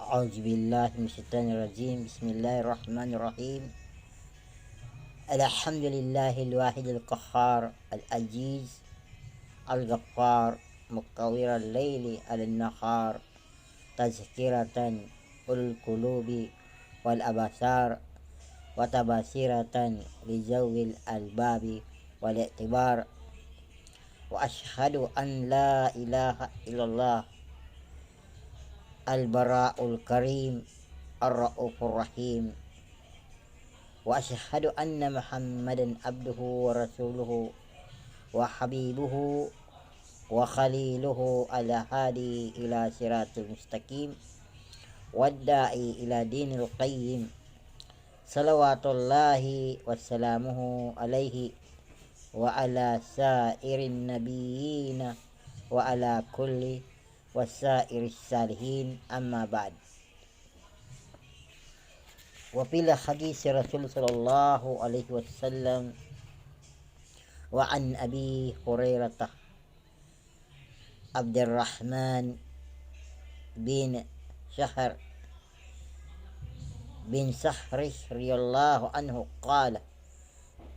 أعوذ بالله من الشيطان الرجيم. بسم الله الرحمن الرحيم. الحمد لله الواحد القهار العزيز الغفار مكور الليل على النهار تذكرة القلوب والأبصار وتبصيرة لذوي الألباب والاعتبار. وأشهد أن لا إله إلا الله البراء الكريم الرؤوف الرحيم. وأشهد أن محمدا عبده ورسوله وحبيبه وخليله الهادي إلى صراط المستقيم والداعي إلى دين القيم صلوات الله وسلامه عليه وعلى سائر النبيين وعلى كل وسائر الصالحين. أما بعد. وفي الحديث رسول صلى الله عليه وسلم وعن أبي هريرة عبد الرحمن بن سهر رضي الله عنه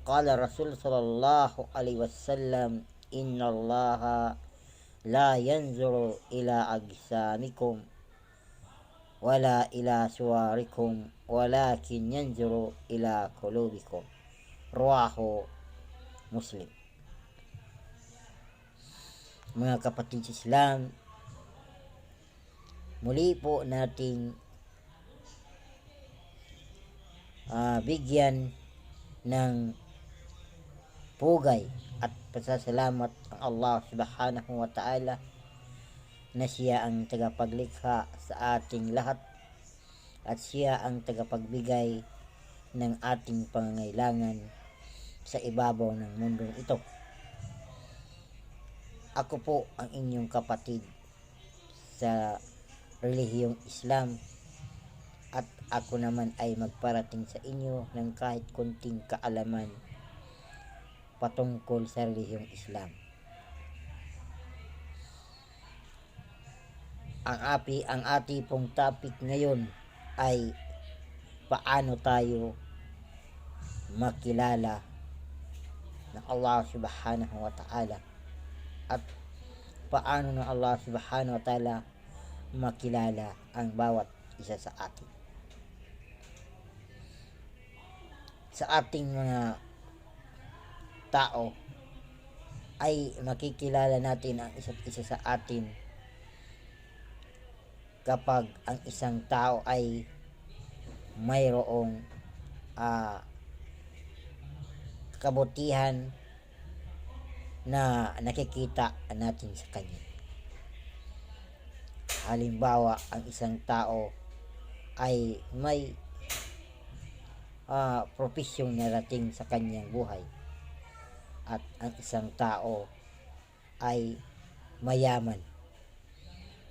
قال رسول صلى الله عليه وسلم إن الله لا ينظر إلى أجسامكم ولا إلى صوركم ولكن ينظر إلى قلوبكم. رواه Muslim. Mga kapatid sa Islam, muli po nating bigyan ng pugay at pasasalamat ang Allah subhanahu wa ta'ala na siya ang tagapaglikha sa ating lahat at siya ang tagapagbigay ng ating pangangailangan sa ibabaw ng mundong ito. Ako po ang inyong kapatid sa relihiyong Islam at ako naman ay magparating sa inyo ng kahit konting kaalaman patungkol sa relihiyong Islam. Ang ating pong topic ngayon ay paano tayo makilala ng Allah subhanahu wa ta'ala at paano ng Allah subhanahu wa ta'ala makilala ang bawat isa sa atin. Sa ating mga tao ay makikilala natin ang isa't isa sa atin kapag ang isang tao ay mayroong kabutihan na nakikita natin sa kanya. Halimbawa, ang isang tao ay may profesyong narating sa kanyang buhay at ang isang tao ay mayaman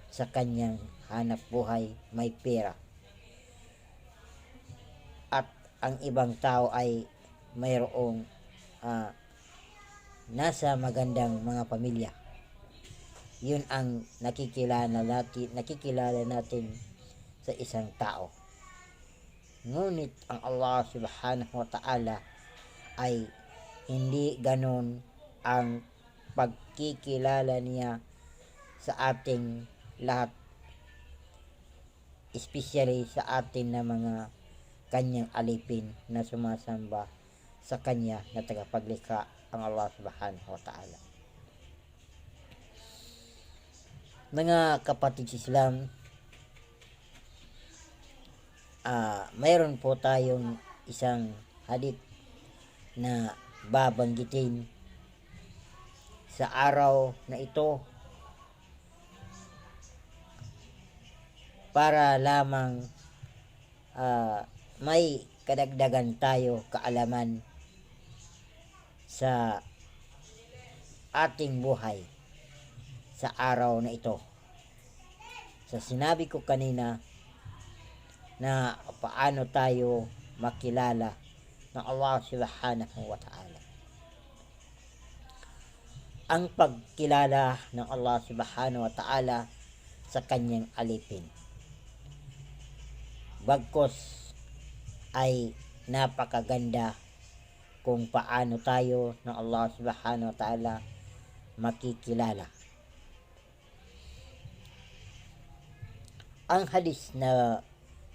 sa kanyang hanap buhay, may pera, at ang ibang tao ay mayroong nasa magandang mga pamilya. Yun ang nakikilala natin sa isang tao. Ngunit ang Allah subhanahu wa ta'ala ay hindi ganon ang pagkikilala niya sa ating lahat, especially sa atin na mga kanyang alipin na sumasamba sa kanya na tagapaglikha, ang Allah subhanahu wa ta'ala. Mga kapatid sa Islam, mayroon po tayong isang hadith na babanggitin sa araw na ito para lamang may kadagdagan tayo kaalaman sa ating buhay sa araw na ito. Sa sinabi ko kanina na paano tayo makilala ng Allah subhanahu wa ta'ala. Ang pagkilala ng Allah subhanahu wa ta'ala sa kanyang alipin bagkos ay napakaganda kung paano tayo ng Allah subhanahu wa ta'ala makikilala. Ang hadis na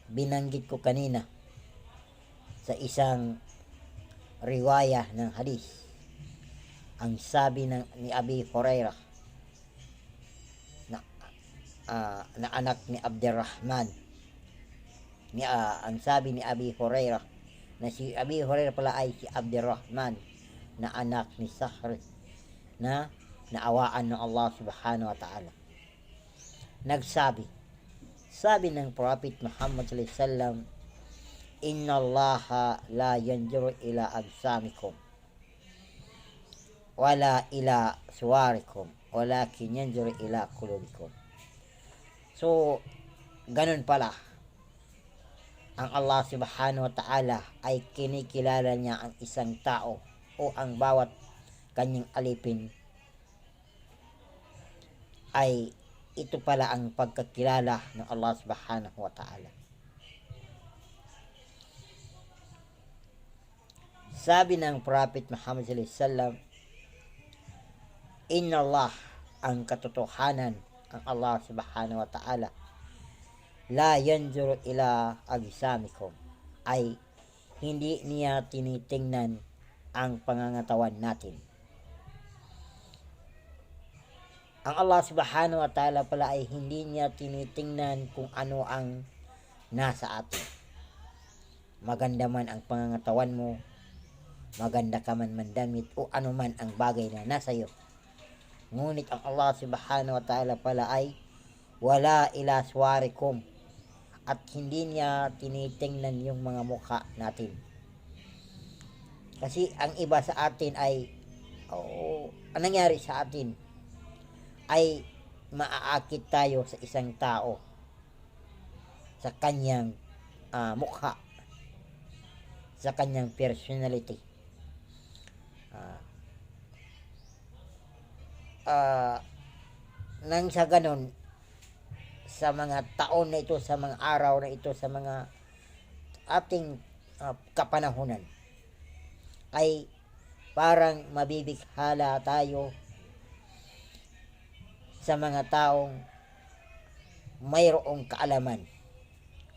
binanggit ko kanina sa isang riwaya ng hadis, ang sabi ni Abi Hurairah na anak ni Abdurrahman, ang sabi ni Abi Hurairah na si Abi Hurairah pala ay si Abdurrahman na anak ni Sahr na naawaan ng Allah subhanahu wa ta'ala. Sabi ng Prophet Muhammad sallallahu alaihi wasallam, inna Allaha la yanzuru ila ajsamikum wala ila suwarikum walakin yanzuru ila qulubikum. So, ganun pala. Ang Allah subhanahu wa ta'ala ay kinikilala niya ang isang tao o ang bawat kanyang alipin ay ito pala ang pagkakilala ng Allah subhanahu wa ta'ala. Sabi ng Prophet Muhammad sallallahu alaihi wasallam, inna Allah, ang katotohanan, ang Allah subhanahu wa ta'ala, la yanzuru ila ajsamikum, ay hindi niya tinitingnan ang pangangatawan natin. Ang Allah subhanahu wa ta'ala pala ay hindi niya tinitingnan kung ano ang nasa atin. Maganda man ang pangangatawan mo, maganda ka man mandamit, o ano man ang bagay na nasa iyo. Ngunit ang Allah subhanahu wa ta'ala pala ay wala ila suwarikum, at hindi niya tinitingnan yung mga mukha natin. Kasi ang iba sa atin ay ang nangyari sa atin ay maaakit tayo sa isang tao sa kanyang mukha, sa kanyang personality. Nang sa ganon, sa mga taon na ito, sa mga araw na ito, sa mga ating kapanahunan, ay parang mabibighala tayo sa mga taong mayroong kaalaman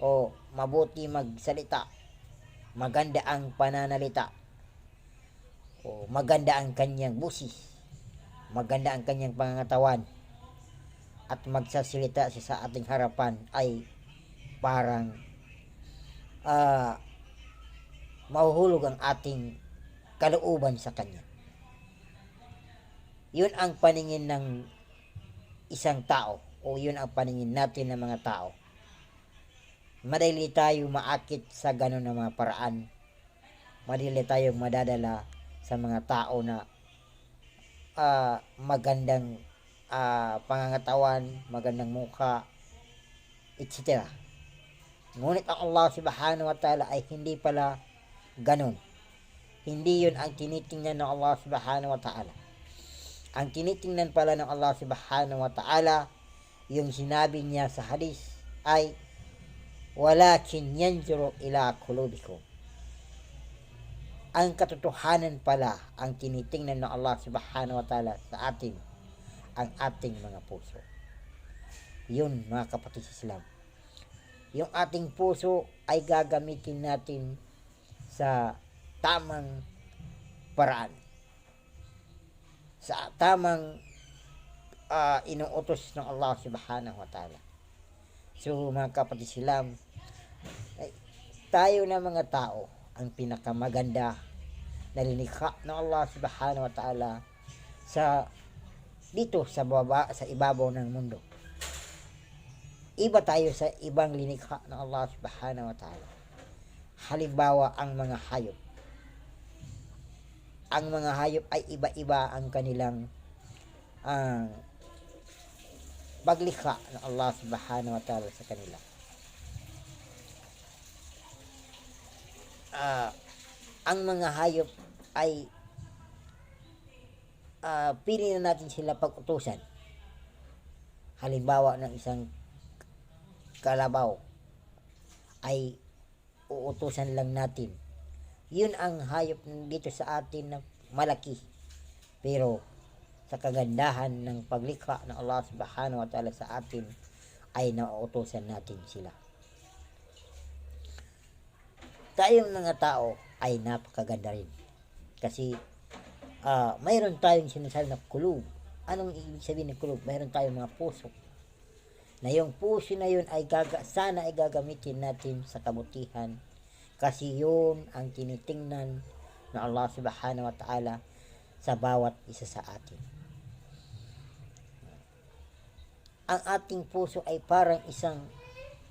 o mabuti magsalita, maganda ang pananalita, o maganda ang kanyang busis, maganda ang kanyang pangangatawan, at magsasalita siya sa ating harapan ay parang mahuhulog ang ating kalooban sa kanya. Yun ang paningin ng isang tao, o yun ang paningin natin ng mga tao. Madali tayo maakit sa ganon na mga paraan. Madali tayong madadala sa mga tao na magandang pangangatawan, magandang mukha, etc. Ngunit ang Allah subhanahu wa ta'ala ay hindi pala ganon. Hindi yun ang tinitingnan ng Allah subhanahu wa ta'ala. Ang tinitingnan pala ng Allah subhanahu wa ta'ala, yung sinabi niya sa hadis ay walakin yanzuru ila qulubikum. Ang katotohanan pala, ang tinitingnan ng Allah subhanahu wa ta'ala sa atin, ang ating mga puso. Yun, mga kapatid sa Islam. Yung ating puso ay gagamitin natin sa tamang paraan, sa tamang inuutos ng Allah subhanahu wa ta'ala. So, mga kapatid sa Islam, tayo na mga tao ang pinakamaganda na linikha ng Allah subhanahu wa ta'ala dito sa ibabaw ng mundo. Iba tayo sa ibang linikha ng Allah subhanahu wa ta'ala. Halimbawa, ang mga hayop. Ang mga hayop ay iba-iba ang kanilang paglikha ng Allah subhanahu wa ta'ala sa kanila. Ang mga hayop ay pili na natin sila pag-utusan. Halimbawa ng isang kalabaw ay uutusan lang natin. Yun ang hayop dito sa atin na malaki. Pero sa kagandahan ng paglikha ng Allah subhanahu wa ta'ala sa atin ay nauutusan natin sila. Tayong mga tao ay napakaganda rin. Kasi mayroon tayong sinasabi na kulub. Anong ibig sabihin ng kulub? Mayroon tayong mga puso. Na yung puso na yun ay sana ay gagamitin natin sa kabutihan. Kasi yun ang tinitingnan ng Allah subhanahu wa ta'ala sa bawat isa sa atin. Ang ating puso ay parang isang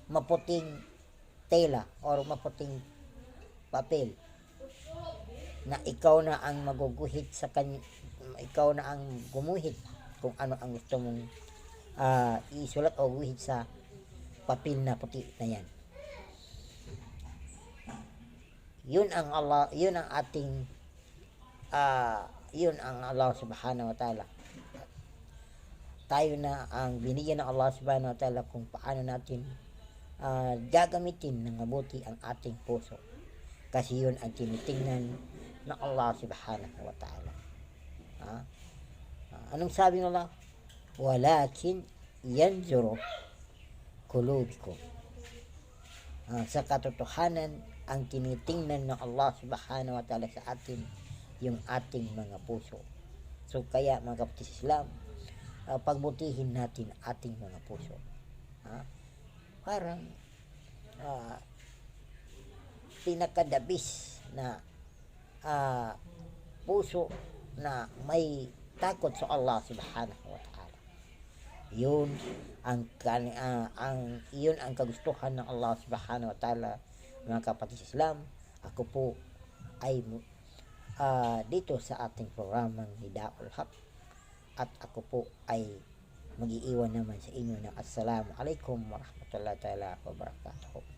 maputing tela or maputing papel na ikaw na ang maguguhit sa ikaw na ang gumuhit kung ano ang gusto mong isulat o guhit sa papel na puti na yan. Yun ang Allah, yun ang ating yun ang Allah subhanahu wa ta'ala. Tayo na ang binigyan ng Allah subhanahu wa ta'ala kung paano natin gagamitin ng mabuti ang ating puso. Kasi yun ang tinitingnan ng Allah subhanahu wa ta'ala. Anong sabi ng Allah? Walakin yanzuru qulubikum. Sa katotohanan, ang tinitingnan ng Allah subhanahu wa ta'ala sa atin yung ating mga puso. So kaya mga kapatid Islam, pagbutihin natin ating mga puso. Parang pinakadabis na puso na may takot sa Allah subhanahu wa ta'ala. Yun ang kagustuhan ng Allah subhanahu wa ta'ala. Mga kapatid Islam, ako po ay dito sa ating programang Nidaul Haq, at ako po ay mag-iiwan naman sa inyo ng Assalamu alaikum warahmatullahi ta'ala wabarakatuh.